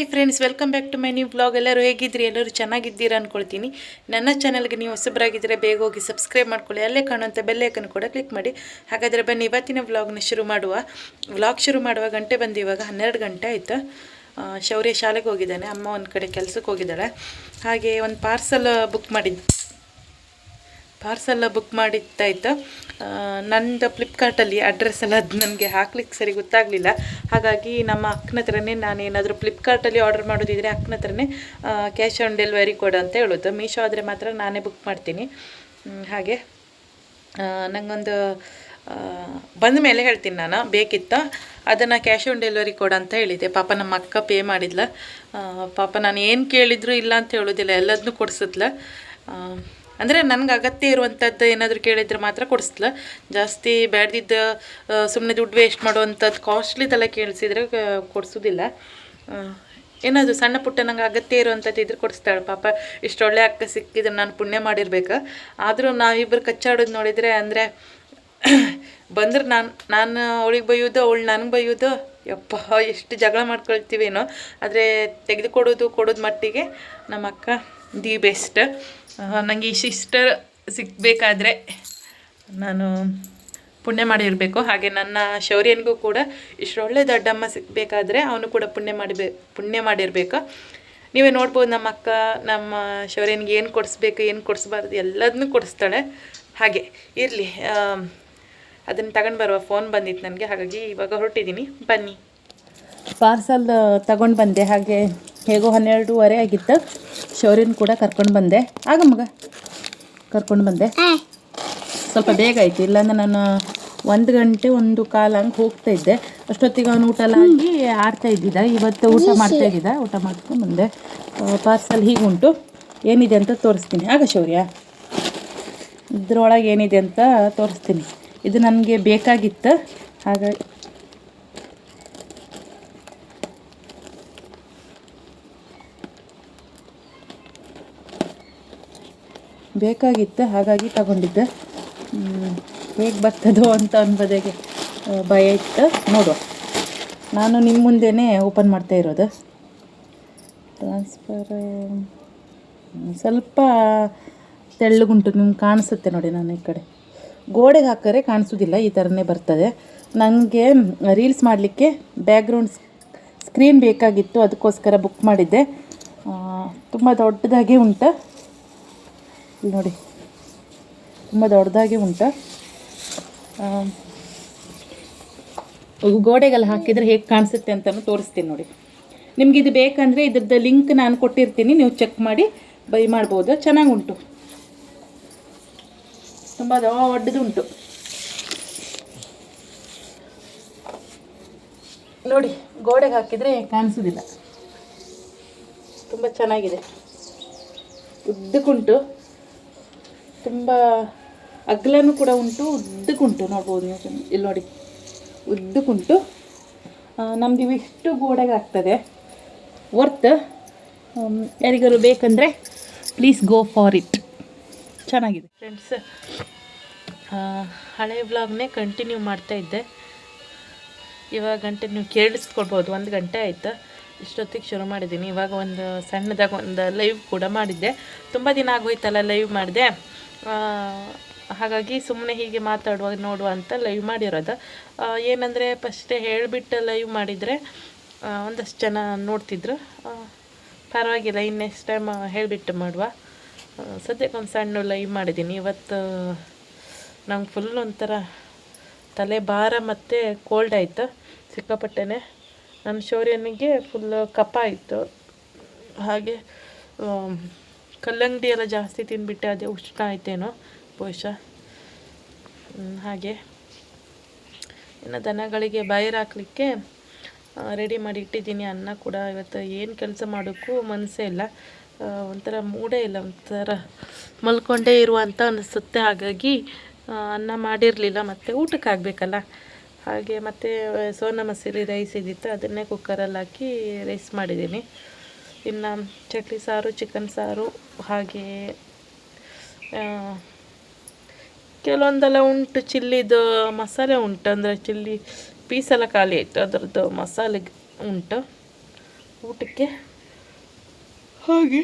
Hi friends, welcome back to my new blog. ಎಲ್ಲರೂ ಹೇಗಿದ್ರಿ? ಎಲ್ಲರೂ ಚೆನ್ನಾಗಿದ್ದೀರಾ ಅಂದ್ಕೊಳ್ತೀನಿ. ನನ್ನ ಚಾನಲ್ಗೆ ನೀವು ಹೊಸಬರಾಗಿದ್ದರೆ ಬೇಗ ಹೋಗಿ ಸಬ್ಸ್ಕ್ರೈಬ್ ಮಾಡ್ಕೊಳ್ಳಿ. ಅಲ್ಲೇ ಕಾಣುವಂಥ ಬೆಲ್ಲೈಕನ್ ಕೂಡ ಕ್ಲಿಕ್ ಮಾಡಿ. ಹಾಗಾದರೆ ಬನ್ನಿ ಇವತ್ತಿನ ವ್ಲಾಗ್ನ ಶುರು ಮಾಡುವ. ವ್ಲಾಗ್ ಶುರು ಮಾಡುವ ಗಂಟೆ ಬಂದು ಇವಾಗ 12 ಗಂಟೆ ಆಯಿತು. ಶೌರ್ಯ ಶಾಲೆಗೆ ಹೋಗಿದ್ದಾನೆ, ಅಮ್ಮ ಒಂದು ಕಡೆ ಕೆಲಸಕ್ಕೆ ಹೋಗಿದ್ದಾಳೆ. ಹಾಗೆ ಒಂದು ಪಾರ್ಸಲ್ ಬುಕ್ ಮಾಡಿದ್ದಾಯಿತು. ನಂದು ಫ್ಲಿಪ್ಕಾರ್ಟಲ್ಲಿ ಅಡ್ರೆಸ್ ಎಲ್ಲ ಅದು ನನಗೆ ಹಾಕ್ಲಿಕ್ಕೆ ಸರಿ ಗೊತ್ತಾಗಲಿಲ್ಲ. ಹಾಗಾಗಿ ನಮ್ಮ ಅಕ್ಕನ ಹತ್ರನೇ ನಾನೇನಾದರೂ ಫ್ಲಿಪ್ಕಾರ್ಟಲ್ಲಿ ಆರ್ಡರ್ ಮಾಡೋದಿದ್ರೆ ಅಕ್ಕನ ಹತ್ರನೇ ಕ್ಯಾಶ್ ಆನ್ ಡೆಲಿವರಿ ಕೊಡು ಅಂತ ಹೇಳೋದು. ಮೀಶೋ ಆದರೆ ಮಾತ್ರ ನಾನೇ ಬುಕ್ ಮಾಡ್ತೀನಿ. ಹಾಗೆ ನನಗೊಂದು ಬಂದ ಮೇಲೆ ಹೇಳ್ತೀನಿ, ನಾನು ಬೇಕಿತ್ತು ಅದನ್ನು ಕ್ಯಾಶ್ ಆನ್ ಡೆಲಿವರಿ ಕೊಡು ಅಂತ ಹೇಳಿದ್ದೆ. ಪಾಪ ನಮ್ಮ ಅಕ್ಕ ಪೇ ಮಾಡಿದ್ಲ. ಪಾಪ ನಾನು ಏನು ಕೇಳಿದ್ರು ಇಲ್ಲ ಅಂತ ಹೇಳೋದಿಲ್ಲ, ಎಲ್ಲದನ್ನೂ ಕೊಡಿಸಿದ್ಲ. ಅಂದರೆ ನನಗೆ ಅಗತ್ಯ ಇರುವಂಥದ್ದು ಏನಾದರೂ ಕೇಳಿದರೆ ಮಾತ್ರ ಕೊಡಿಸ್ಲ. ಜಾಸ್ತಿ ಬ್ಯಾಡ್ದಿದ್ದು ಸುಮ್ಮನೆ ದುಡ್ಡು ವೇಸ್ಟ್ ಮಾಡುವಂಥದ್ದು ಕಾಸ್ಟ್ಲಿದೆಲ್ಲ ಕೇಳಿಸಿದ್ರೆ ಕೊಡಿಸೋದಿಲ್ಲ. ಏನಾದರೂ ಸಣ್ಣ ಪುಟ್ಟ ನಂಗೆ ಅಗತ್ಯ ಇರುವಂಥದ್ದು ಇದ್ರೆ ಕೊಡಿಸ್ತಾಳೆ. ಪಾಪ ಇಷ್ಟೊಳ್ಳೆ ಅಕ್ಕ ಸಿಕ್ಕಿದ್ರೆ ನಾನು ಪುಣ್ಯ ಮಾಡಿರ್ಬೇಕು. ಆದರೂ ನಾವಿಬ್ಬರು ಕಚ್ಚಾಡೋದು ನೋಡಿದರೆ ಅಂದರೆ ಬಂದ್ರೆ ನಾನು ಅವಳಿಗೆ ಬೈಯೋದು, ಅವಳು ನನಗೆ ಬೈಯೋದು, ಯಪ್ಪ ಎಷ್ಟು ಜಗಳ ಮಾಡ್ಕೊಳ್ತೀವೇನೋ. ಆದರೆ ಕೊಡೋದು ಮಟ್ಟಿಗೆ ನಮ್ಮ ಅಕ್ಕ ದಿ ಬೆಸ್ಟ್. ನನಗೆ ಈ ಸಿಸ್ಟರ್ ಸಿಗಬೇಕಾದ್ರೆ ನಾನು ಪುಣ್ಯ ಮಾಡಿರಬೇಕು. ಹಾಗೆ ನನ್ನ ಶೌರ್ಯನಿಗೂ ಕೂಡ ಇಷ್ಟೊಳ್ಳೆ ದೊಡ್ಡಮ್ಮ ಸಿಗಬೇಕಾದ್ರೆ ಅವನು ಕೂಡ ಪುಣ್ಯ ಮಾಡಿರಬೇಕು. ನೀವೇ ನೋಡ್ಬೋದು, ನಮ್ಮ ಅಕ್ಕ ನಮ್ಮ ಶೌರ್ಯನಿಗೆ ಏನು ಕೊಡಿಸ್ಬೇಕು ಏನು ಕೊಡಿಸ್ಬಾರ್ದು ಎಲ್ಲದನ್ನೂ ಕೊಡಿಸ್ತಾಳೆ. ಹಾಗೆ ಇರಲಿ, ಅದನ್ನು ತಗೊಂಡು ಬರುವ ಫೋನ್ ಬಂದಿತ್ತು ನನಗೆ. ಹಾಗಾಗಿ ಇವಾಗ ಹೊರಟಿದ್ದೀನಿ, ಬನ್ನಿ. ಪಾರ್ಸಲ್ ತಗೊಂಡು ಬಂದೆ. ಹಾಗೆ ಹೇಗೋ 12:30 ಆಗಿತ್ತು. ಶೌರ್ಯನ ಕೂಡ ಕರ್ಕೊಂಡು ಬಂದೆ. ಕರ್ಕೊಂಡು ಬಂದೆ. ಸ್ವಲ್ಪ ಬೇಗ ಆಯಿತು, ಇಲ್ಲಾಂದ್ರೆ ನಾನು 1 ಗಂಟೆ 1:15 ಹಂಗೆ ಹೋಗ್ತಾಯಿದ್ದೆ. ಅಷ್ಟೊತ್ತಿಗೆ ಅವನು ಊಟ ಎಲ್ಲ ಆಗಿ ಆಡ್ತಾ ಇದ್ದಿದ್ದ. ಇವತ್ತು ಊಟ ಮಾಡ್ಕೊಂಡು ಬಂದೆ. ಪಾರ್ಸಲ್ ಹೀಗುಂಟು, ಏನಿದೆ ಅಂತ ತೋರಿಸ್ತೀನಿ. ಶೌರ್ಯ, ಇದ್ರೊಳಗೆ ಏನಿದೆ ಅಂತ ತೋರಿಸ್ತೀನಿ. ಇದು ನನಗೆ ಬೇಕಾಗಿತ್ತು, ಹಾಗಾಗಿ ತಗೊಂಡಿದ್ದೆ. ಹೇಗೆ ಬರ್ತದೋ ಅಂತ ಅನ್ಬೋದಾಗೆ ಭಯ ಇತ್ತು. ನೋಡುವ, ನಾನು ನಿಮ್ಮ ಮುಂದೆನೇ ಓಪನ್ ಮಾಡ್ತಾ ಇರೋದು. ಟ್ರಾನ್ಸ್ಫರ್ ಸ್ವಲ್ಪ ತೆಳ್ಳಗುಂಟು, ನಿಮ್ಗೆ ಕಾಣಿಸುತ್ತೆ ನೋಡಿ. ನಾನು ಈ ಕಡೆ ಗೋಡೆಗೆ ಹಾಕಿದ್ರೆ ಕಾಣಿಸೋದಿಲ್ಲ, ಈ ಥರನೇ ಬರ್ತದೆ. ನನಗೆ ರೀಲ್ಸ್ ಮಾಡಲಿಕ್ಕೆ ಬ್ಯಾಕ್ಗ್ರೌಂಡ್ ಸ್ಕ್ರೀನ್ ಬೇಕಾಗಿತ್ತು, ಅದಕ್ಕೋಸ್ಕರ ಬುಕ್ ಮಾಡಿದ್ದೆ. ತುಂಬ ದೊಡ್ಡದಾಗಿ ಉಂಟು ನೋಡಿ, ತುಂಬ ದೊಡ್ಡದಾಗಿ ಉಂಟು. ಗೋಡೆಗೆಲ್ಲ ಹಾಕಿದರೆ ಹೇಗೆ ಕಾಣಿಸುತ್ತೆ ಅಂತಲೂ ತೋರಿಸ್ತೀನಿ ನೋಡಿ. ನಿಮ್ಗೆ ಇದು ಬೇಕಂದರೆ ಇದ್ರದ್ದು ಲಿಂಕ್ ನಾನು ಕೊಟ್ಟಿರ್ತೀನಿ, ನೀವು ಚೆಕ್ ಮಾಡಿ ಬೈ ಮಾಡ್ಬೋದು. ಚೆನ್ನಾಗುಂಟು, ತುಂಬ ದೊಡ್ಡದುಂಟು ನೋಡಿ. ಗೋಡೆಗೆ ಹಾಕಿದರೆ ಕಾಣಿಸೋದಿಲ್ಲ, ತುಂಬ ಚೆನ್ನಾಗಿದೆ. ಉದ್ದಕ್ಕುಂಟು, ತುಂಬ ಅಗಲನೂ ಕೂಡ ಉಂಟು, ಉದ್ದಕ್ಕುಂಟು. ನೋಡ್ಬೋದು ನೀವು, ಇಲ್ಲಿ ನೋಡಿ, ಉದ್ದಕ್ಕುಂಟು. ನಮ್ದು ಇವಿಷ್ಟು ಗೋಡೆಗೆ ಆಗ್ತದೆ. ವರ್ತ್. ಯಾರಿಗಾರು ಬೇಕಂದರೆ ಪ್ಲೀಸ್ ಗೋ ಫಾರ್ ಇಟ್. ಚೆನ್ನಾಗಿದೆ ಫ್ರೆಂಡ್ಸ್. ಹಳೆ ವ್ಲಾಗ್ನೇ ಕಂಟಿನ್ಯೂ ಮಾಡ್ತಾಯಿದ್ದೆ. ಇವಾಗ ಗಂಟೆ ನೀವು ಕೇಳಿಸ್ಕೊಳ್ಬೋದು, 1 ಗಂಟೆ ಆಯಿತು. ಇಷ್ಟೊತ್ತಿಗೆ ಶುರು ಮಾಡಿದ್ದೀನಿ. ಇವಾಗ ಒಂದು ಸಣ್ಣದಾಗಿ ಒಂದು ಲೈವ್ ಕೂಡ ಮಾಡಿದ್ದೆ. ತುಂಬ ದಿನ ಆಗೋಯ್ತಲ್ಲ ಲೈವ್ ಮಾಡಿದೆ. ಹಾಗಾಗಿ ಸುಮ್ಮನೆ ಹೀಗೆ ಮಾತಾಡುವಾಗ ನೋಡುವ ಅಂತ ಲೈವ್ ಮಾಡಿರೋದು. ಏನಂದರೆ ಫಸ್ಟೇ ಹೇಳಿಬಿಟ್ಟು ಲೈವ್ ಮಾಡಿದರೆ ಒಂದಷ್ಟು ಜನ ನೋಡ್ತಿದ್ರು. ಪರವಾಗಿಲ್ಲ, ನೆಕ್ಸ್ಟ್ ಟೈಮ್ ಹೇಳಿಬಿಟ್ಟು ಮಾಡುವ. ಸದ್ಯಕ್ಕೆ ಒಂದು ಸಣ್ಣ ಲೈವ್ ಮಾಡಿದ್ದೀನಿ. ಇವತ್ತು ನಂಗೆ ಫುಲ್ ಒಂಥರ ತಲೆ ಭಾರ ಮತ್ತು ಕೋಲ್ಡ್ ಆಯಿತು ಸಿಕ್ಕಾಪಟ್ಟೆನೇ. ನನ್ನ ಶೌರ್ಯನಿಗೆ ಫುಲ್ ಕಫ ಆಯಿತು. ಹಾಗೆ ಕಲ್ಲಂಗಡಿ ಎಲ್ಲ ಜಾಸ್ತಿ ತಿಂದುಬಿಟ್ಟೆ, ಅದೇ ಉಷ್ಣ ಆಯ್ತೇನೋ ಬಹುಶಃ. ಹಾಗೆ ಇನ್ನು ದನಗಳಿಗೆ ಬೈರ್ ಹಾಕಲಿಕ್ಕೆ ರೆಡಿ ಮಾಡಿ ಇಟ್ಟಿದ್ದೀನಿ. ಅನ್ನ ಕೂಡ ಇವತ್ತು ಏನು ಕೆಲಸ ಮಾಡೋಕ್ಕೂ ಮನಸ್ಸೇ ಇಲ್ಲ, ಒಂಥರ ಮೂಡೇ ಇಲ್ಲ, ಒಂಥರ ಮಲ್ಕೊಂಡೇ ಇರುವಂಥ ಅನಿಸುತ್ತೆ. ಹಾಗಾಗಿ ಅನ್ನ ಮಾಡಿರಲಿಲ್ಲ, ಮತ್ತು ಊಟಕ್ಕೆ ಆಗಬೇಕಲ್ಲ. ಹಾಗೆ ಮತ್ತು ಸೋನ ಮಸೂರಿ ರೈಸ್ ಇದ್ದಿತ್ತು, ಅದನ್ನೇ ಕುಕ್ಕರಲ್ಲಿ ಹಾಕಿ ರೈಸ್ ಮಾಡಿದ್ದೀನಿ. ಇನ್ನು ಚಟ್ನಿ ಸಾರು, ಚಿಕನ್ ಸಾರು, ಹಾಗೆ ಕೆಲವೊಂದೆಲ್ಲ ಉಂಟು. ಚಿಲ್ಲಿದು ಮಸಾಲೆ ಉಂಟು, ಅಂದರೆ ಚಿಲ್ಲಿ ಪೀಸೆಲ್ಲ ಖಾಲಿ ಆಯಿತು, ಅದರದ್ದು ಮಸಾಲೆ ಉಂಟು. ಊಟಕ್ಕೆ. ಹಾಗೆ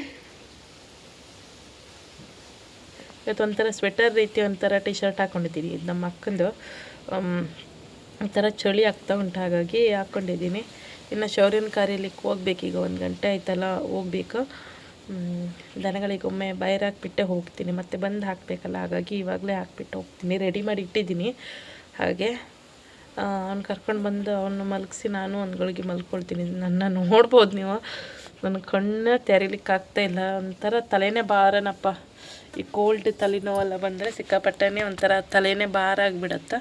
ಇವತ್ತು ಒಂಥರ ಸ್ವೆಟರ್ ರೀತಿ ಒಂಥರ ಟಿ ಶರ್ಟ್ ಹಾಕ್ಕೊಂಡಿದ್ದೀನಿ. ಇದು ನಮ್ಮ ಅಕ್ಕಂದು. ಒಂಥರ ಚಳಿ ಆಗ್ತಾ ಉಂಟು, ಹಾಗಾಗಿ ಹಾಕ್ಕೊಂಡಿದ್ದೀನಿ. ಇನ್ನು ಶೌರ್ಯನ ಕಾರ್ಯಲಿಕ್ಕೆ ಹೋಗ್ಬೇಕೀಗ, 1 ಗಂಟೆ ಆಯ್ತಲ್ಲ, ಹೋಗ್ಬೇಕು. ದನಗಳಿಗೊಮ್ಮೆ ಬೈರ್ ಹಾಕ್ಬಿಟ್ಟೆ ಹೋಗ್ತೀನಿ, ಮತ್ತೆ ಬಂದು ಹಾಕಬೇಕಲ್ಲ, ಹಾಗಾಗಿ ಇವಾಗಲೇ ಹಾಕ್ಬಿಟ್ಟು ಹೋಗ್ತೀನಿ. ರೆಡಿ ಮಾಡಿ ಇಟ್ಟಿದ್ದೀನಿ. ಹಾಗೆ ಅವ್ನು ಕರ್ಕೊಂಡು ಬಂದು ಅವನು ಮಲಗಿಸಿ ನಾನು ಒಂದುಗಳಿಗೆ ಮಲ್ಕೊಳ್ತೀನಿ. ನನ್ನ ನೋಡ್ಬೋದು ನೀವು, ನನ್ನ ಕಣ್ಣು ತೆರಿಲಿಕ್ಕೆ ಆಗ್ತಾಯಿಲ್ಲ. ಒಂಥರ ತಲೆನೇ ಭಾರನಪ್ಪ. ಈ ಕೋಲ್ಡ್ ತಲೆನೋವೆಲ್ಲ ಬಂದರೆ ಸಿಕ್ಕಾಪಟ್ಟೆನೇ ಒಂಥರ ತಲೆನೇ ಭಾರ ಆಗಿಬಿಡತ್ತೆ.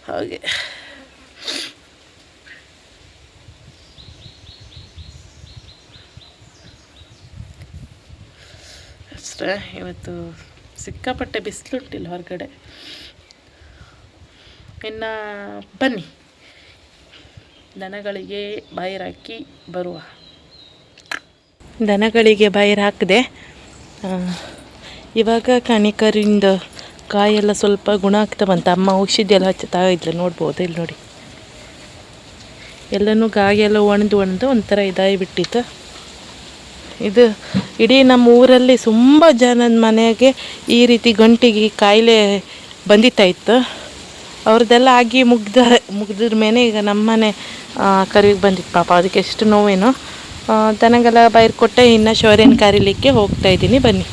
ಹಾಗೆ ಅಷ್ಟೇ. ಇವತ್ತು ಸಿಕ್ಕಾಪಟ್ಟೆ ಬಿಸಿಲುಂಟಿಲ್ಲ ಹೊರಗಡೆ. ಇನ್ನು ಬನ್ನಿ ದನಗಳಿಗೆ ಬೈರ್ ಹಾಕಿ ಬರುವ. ದನಗಳಿಗೆ ಬೈರ್ ಹಾಕಿದೆ. ಇವಾಗ ಕಣಿಕರಿಂದ ಕಾಯೆಲ್ಲ ಸ್ವಲ್ಪ ಗುಣ ಆಗ್ತಾ ಬಂತು. ಅಮ್ಮ ಔಷಧಿ ಎಲ್ಲ ಹಚ್ಚುತ್ತಾ ಇದ್ಲು, ನೋಡ್ಬೋದು. ಇಲ್ಲಿ ನೋಡಿ, ಎಲ್ಲನೂ ಗಾಯೆಲ್ಲ ಒಣದು ಒಂಥರ ಇದಾಗಿಬಿಟ್ಟಿತ್ತು. ಇದು ಇಡೀ ನಮ್ಮ ಊರಲ್ಲಿ ತುಂಬ ಜನದ ಮನೆಗೆ ಈ ರೀತಿ ಗಂಟಿಗೆ ಕಾಯಿಲೆ ಬಂದಿತ್ತಾಯಿತ್ತು. ಅವ್ರದ್ದೆಲ್ಲ ಆಗಿ ಮುಗ್ದ್ರ ಮೇಲೆ ಈಗ ನಮ್ಮನೆ ಕರಿವಿಗೆ ಬಂದಿತ್ತು ಪಾಪ. ಅದಕ್ಕೆ ಎಷ್ಟು ನೋವೇನು. ದನಗೆಲ್ಲ ಬೈರ್ ಕೊಟ್ಟೆ. ಇನ್ನು ಶೌರ್ಯನ ಕರೀಲಿಕ್ಕೆ ಹೋಗ್ತಾಯಿದ್ದೀನಿ, ಬನ್ನಿ.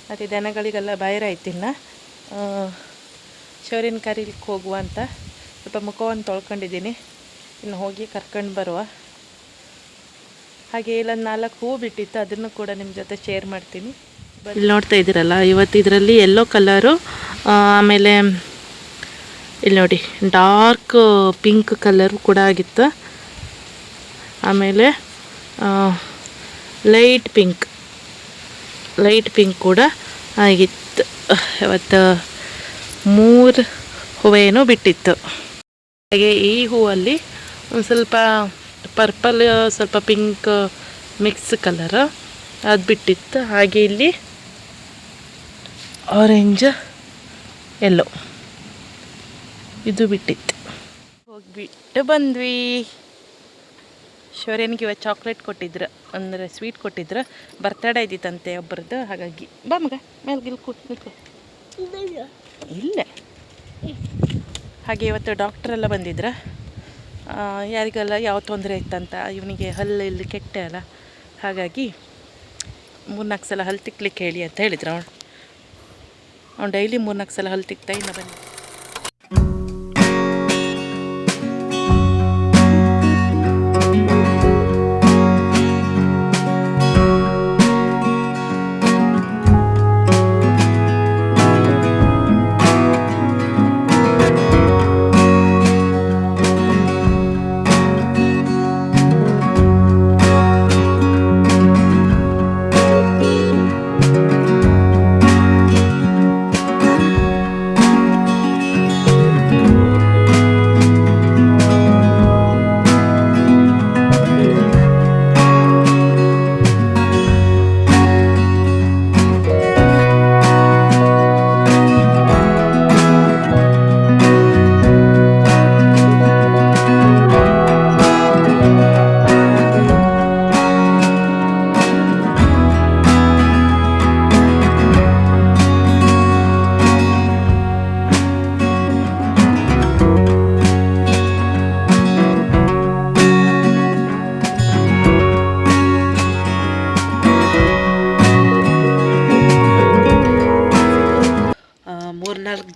ಮತ್ತು ದನಗಳಿಗೆಲ್ಲ ಬೈರಾಯ್ತು. ಇನ್ನು ಶೌರ್ಯನ ಕರೀಲಿಕ್ಕೆ ಹೋಗುವ ಅಂತ ಸ್ವಲ್ಪ ಮುಖವನ್ನು ತೊಳ್ಕೊಂಡಿದ್ದೀನಿ. ಇನ್ನು ಹೋಗಿ ಕರ್ಕೊಂಡು ಬರುವ. ಹಾಗೆ ಇಲ್ಲೊಂದು 4 ಹೂ ಬಿಟ್ಟಿತ್ತು, ಅದನ್ನು ಕೂಡ ನಿಮ್ಮ ಜೊತೆ ಶೇರ್ ಮಾಡ್ತೀನಿ. ಇಲ್ಲಿ ನೋಡ್ತಾ ಇದ್ದೀರಲ್ಲ, ಇವತ್ತು ಇದರಲ್ಲಿ ಯೆಲ್ಲೋ ಕಲರು, ಆಮೇಲೆ ಇಲ್ಲಿ ನೋಡಿ ಡಾರ್ಕ್ ಪಿಂಕ್ ಕಲರ್ ಕೂಡ ಆಗಿತ್ತು, ಆಮೇಲೆ ಲೈಟ್ ಪಿಂಕ್ ಕೂಡ ಆಗಿತ್ತು. ಇವತ್ತು 3 ಹೂವೇನೋ ಬಿಟ್ಟಿತ್ತು. ಹಾಗೆ ಈ ಹೂವಲ್ಲಿ ಒಂದು ಸ್ವಲ್ಪ ಪರ್ಪಲ್, ಸ್ವಲ್ಪ ಪಿಂಕ್ ಮಿಕ್ಸ್ ಕಲರ್ ಅದು ಬಿಟ್ಟಿತ್ತು. ಹಾಗೆ ಇಲ್ಲಿ ಆರೆಂಜ್, ಎಲ್ಲೋ ಇದು ಬಿಟ್ಟಿತ್ತು. ಹೋಗಿಬಿಟ್ಟು ಬಂದ್ವಿ. ಶೌರ್ಯನಿಗೆ ಇವತ್ತು ಚಾಕ್ಲೇಟ್ ಕೊಟ್ಟಿದ್ರು, ಅಂದರೆ ಸ್ವೀಟ್ ಕೊಟ್ಟಿದ್ರು. ಬರ್ತಡೇ ಇದ್ದಿತ್ತಂತೆ ಒಬ್ಬರದ್ದು, ಹಾಗಾಗಿ ಬಾ ಮಗ ಮೇಲೆ ನಿಲ್ಕೊ. ಇಲ್ಲ. ಹಾಗೆ ಇವತ್ತು ಡಾಕ್ಟ್ರೆಲ್ಲ ಬಂದಿದ್ರು. ಯಾರಿಗೆಲ್ಲ ಯಾವ ತೊಂದರೆ ಇತ್ತಂತ. ಇವನಿಗೆ ಹಲ್ಲು ಇಲ್ಲಿ ಕೆಟ್ಟೆ ಅಲ್ಲ, ಹಾಗಾಗಿ 3-4 ಸಲ ಹಲ್ಲು ತಿಕ್ಲಿಕ್ಕೆ ಹೇಳಿ ಅಂತ ಹೇಳಿದ್ರು. ಅವ್ನು ಡೈಲಿ 3-4 ಸಲ ಹಲ್ಲು ತಿಕ್ತಾ. ಇನ್ನು ಬನ್ನಿ.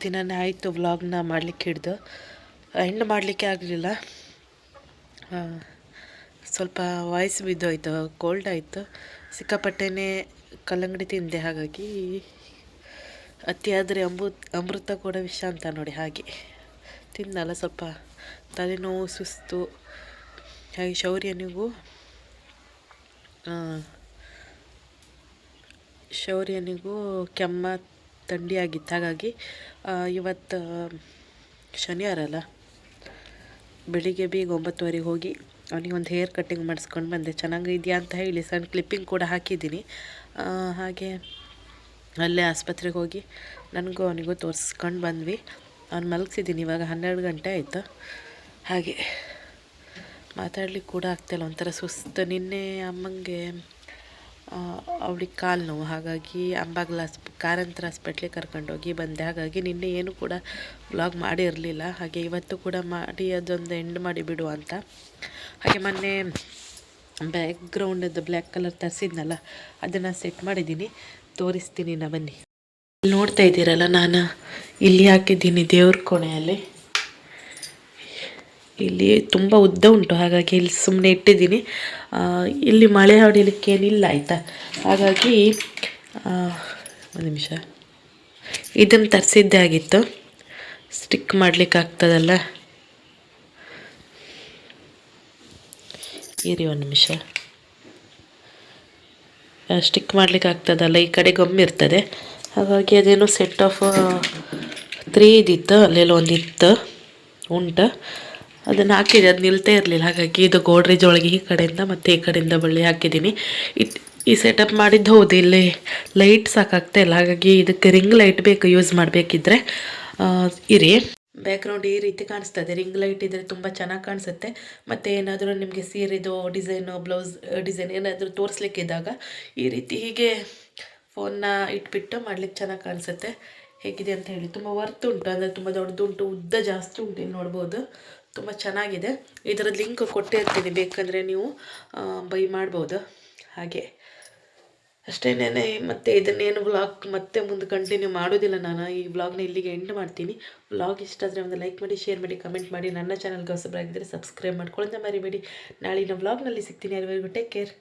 ದಿನನೇ ಆಯಿತು ವ್ಲಾಗ್ನ ಮಾಡಲಿಕ್ಕೆ ಹಿಡ್ದು. ಎಂಡ್ ಮಾಡಲಿಕ್ಕೆ ಆಗಲಿಲ್ಲ, ಸ್ವಲ್ಪ ವಾಯ್ಸ್ ಬಿದ್ದೋಯ್ತು, ಕೋಲ್ಡ್ ಆಯಿತು, ಸಿಕ್ಕಾಪಟ್ಟೆನೇ ಕಲ್ಲಂಗಡಿ ತಿಂದೆ. ಹಾಗಾಗಿ ಅತಿಯಾದರೆ ಅಮೃತ ಕೂಡ ವಿಷ ಅಂತ ನೋಡಿ, ಹಾಗೆ ತಿನ್ನಲ್ಲ. ಸ್ವಲ್ಪ ತಲೆನೋವು, ಸುಸ್ತು. ಹಾಗೆ ಶೌರ್ಯನಿಗೂ ಕೆಮ್ಮ ಥಂಡಿ ಆಗಿತ್ತು. ಹಾಗಾಗಿ ಇವತ್ತು ಶನಿವಾರ ಅಲ್ಲ, ಬೆಳಿಗ್ಗೆ ಬೇಗ 9:30 ಹೋಗಿ ಅವನಿಗೆ ಒಂದು ಹೇರ್ ಕಟ್ಟಿಂಗ್ ಮಾಡಿಸ್ಕೊಂಡು ಬಂದೆ. ಚೆನ್ನಾಗಿದೆಯಾ ಅಂತ ಹೇಳಿ ಸಣ್ಣ ಕ್ಲಿಪ್ಪಿಂಗ್ ಕೂಡ ಹಾಕಿದ್ದೀನಿ. ಹಾಗೆ ಅಲ್ಲೇ ಆಸ್ಪತ್ರೆಗೆ ಹೋಗಿ ನನಗೂ ಅವನಿಗೂ ತೋರಿಸ್ಕೊಂಡು ಬಂದ್ವಿ. ಅವ್ನು ಮಲಗಿಸಿದ್ದೀನಿ. ಇವಾಗ 12 ಗಂಟೆ ಆಯಿತು. ಹಾಗೆ ಮಾತಾಡ್ಲಿಕ್ಕೆ ಕೂಡ ಆಗ್ತಾಯಿಲ್ಲ, ಒಂಥರ ಸುಸ್ತು. ನಿನ್ನೆ ಅಮ್ಮಂಗೆ ಅವಳಿಗೆ ಕಾಲು ನೋವು, ಹಾಗಾಗಿ ಅಂಬಾಗ್ಲ ಕಾರಂತರ ಹಾಸ್ಪಿಟ್ಲಿಗೆ ಕರ್ಕೊಂಡೋಗಿ ಬಂದೆ. ಹಾಗಾಗಿ ನಿನ್ನೆ ಏನು ಕೂಡ ವ್ಲಾಗ್ ಮಾಡಿರಲಿಲ್ಲ. ಹಾಗೆ ಇವತ್ತು ಕೂಡ ಮಾಡಿ ಅದೊಂದು ಎಂಡ್ ಮಾಡಿ ಬಿಡುವ ಅಂತ. ಹಾಗೆ ಮೊನ್ನೆ ಬ್ಯಾಕ್ಗ್ರೌಂಡದ್ದು ಬ್ಲ್ಯಾಕ್ ಕಲರ್ ತರಿಸಿದ್ನಲ್ಲ, ಅದನ್ನು ಸೆಟ್ ಮಾಡಿದ್ದೀನಿ, ತೋರಿಸ್ತೀನಿ ನಾ, ಬನ್ನಿ. ಇಲ್ಲಿ ನೋಡ್ತಾ ಇದ್ದೀರಲ್ಲ, ನಾನು ಇಲ್ಲಿ ಹಾಕಿದ್ದೀನಿ ದೇವ್ರ ಕೋಣೆಯಲ್ಲಿ. ಇಲ್ಲಿ ತುಂಬ ಉದ್ದ ಉಂಟು, ಹಾಗಾಗಿ ಇಲ್ಲಿ ಸುಮ್ಮನೆ ಇಟ್ಟಿದ್ದೀನಿ. ಇಲ್ಲಿ ಮಳೆ ಹೊಡಿಲಿಕ್ಕೆ ಏನಿಲ್ಲ ಆಯಿತಾ, ಹಾಗಾಗಿ ಒಂದು ನಿಮಿಷ, ಇದನ್ನು ತರಿಸಿದ್ದೇ ಆಗಿತ್ತು. ಸ್ಟಿಕ್ ಮಾಡಲಿಕ್ಕೆ ಆಗ್ತದಲ್ಲ, ಇರಿ ಒಂದು ನಿಮಿಷ. ಸ್ಟಿಕ್ ಮಾಡಲಿಕ್ಕೆ ಆಗ್ತದಲ್ಲ, ಈ ಕಡೆ ಗೊಮ್ಮಿರ್ತದೆ, ಹಾಗಾಗಿ ಅದೇನೋ ಸೆಟ್ ಆಫ್ 3 ಇದಿತ್ತು, ಅಲ್ಲೆಲ್ಲ ಒಂದಿತ್ತು ಉಂಟು, ಅದನ್ನು ಹಾಕಿದೆ. ಅದು ನಿಲ್ತಾ ಇರಲಿಲ್ಲ, ಹಾಗಾಗಿ ಇದು ಗೋಡ್ರೇಜ್ ಒಳಗೆ ಈ ಕಡೆಯಿಂದ ಮತ್ತು ಈ ಕಡೆಯಿಂದ ಬಳ್ಳಿ ಹಾಕಿದ್ದೀನಿ. ಈ ಸೆಟಪ್ ಮಾಡಿದ್ದು ಹೌದು, ಇಲ್ಲಿ ಲೈಟ್ ಸಾಕಾಗ್ತಾ ಇಲ್ಲ, ಹಾಗಾಗಿ ಇದಕ್ಕೆ ರಿಂಗ್ ಲೈಟ್ ಬೇಕು ಯೂಸ್ ಮಾಡಬೇಕಿದ್ರೆ. ಇರಿ, ಬ್ಯಾಕ್ಗ್ರೌಂಡ್ ಈ ರೀತಿ ಕಾಣಿಸ್ತದೆ. ರಿಂಗ್ ಲೈಟ್ ಇದ್ದರೆ ತುಂಬ ಚೆನ್ನಾಗಿ ಕಾಣಿಸುತ್ತೆ. ಮತ್ತು ಏನಾದರೂ ನಿಮಗೆ ಸೀರೆದು ಡಿಸೈನು, ಬ್ಲೌಸ್ ಡಿಸೈನ್ ಏನಾದರೂ ತೋರಿಸ್ಲಿಕ್ಕಿದ್ದಾಗ ಈ ರೀತಿ ಹೀಗೆ ಫೋನ್ನ ಇಟ್ಬಿಟ್ಟು ಮಾಡ್ಲಿಕ್ಕೆ ಚೆನ್ನಾಗಿ ಕಾಣಿಸುತ್ತೆ. ಹೇಗಿದೆ ಅಂತ ಹೇಳಿ. ತುಂಬ ವರ್ತ್ ಉಂಟು, ಅಂದರೆ ತುಂಬ ದೊಡ್ಡದುಂಟು, ಉದ್ದ ಜಾಸ್ತಿ ಉಂಟು, ಇಲ್ಲಿ ನೋಡ್ಬೋದು. ತುಂಬ ಚೆನ್ನಾಗಿದೆ. ಇದರದ್ದು ಲಿಂಕ್ ಕೊಟ್ಟಿರ್ತೀನಿ, ಬೇಕಂದರೆ ನೀವು ಬೈ ಮಾಡ್ಬೋದು. ಹಾಗೆ ಅಷ್ಟೇನೇ. ಮತ್ತು ಇದನ್ನೇನು ವ್ಲಾಗ್ ಮತ್ತೆ ಮುಂದೆ ಕಂಟಿನ್ಯೂ ಮಾಡೋದಿಲ್ಲ ನಾನು. ಈ ವ್ಲಾಗ್ನ ಇಲ್ಲಿಗೆ ಎಂಡ್ ಮಾಡ್ತೀನಿ. ವ್ಲಾಗ್ ಇಷ್ಟ ಆದರೆ ಒಂದು ಲೈಕ್ ಮಾಡಿ, ಶೇರ್ ಮಾಡಿ, ಕಮೆಂಟ್ ಮಾಡಿ. ನನ್ನ ಚಾನಲ್ಗೆ ಹೊಸಬರಾಗಿದ್ದರೆ ಸಬ್ಸ್ಕ್ರೈಬ್ ಮಾಡ್ಕೊಳ್ಳೋದನ್ನ ಮರಿಬೇಡಿ. ನಾಳಿನ ವ್ಲಾಗ್ನಲ್ಲಿ ಸಿಗ್ತೀನಿ. ಅಲ್ಲಿವರೆಗೂ ಟೇಕ್ ಕೇರ್.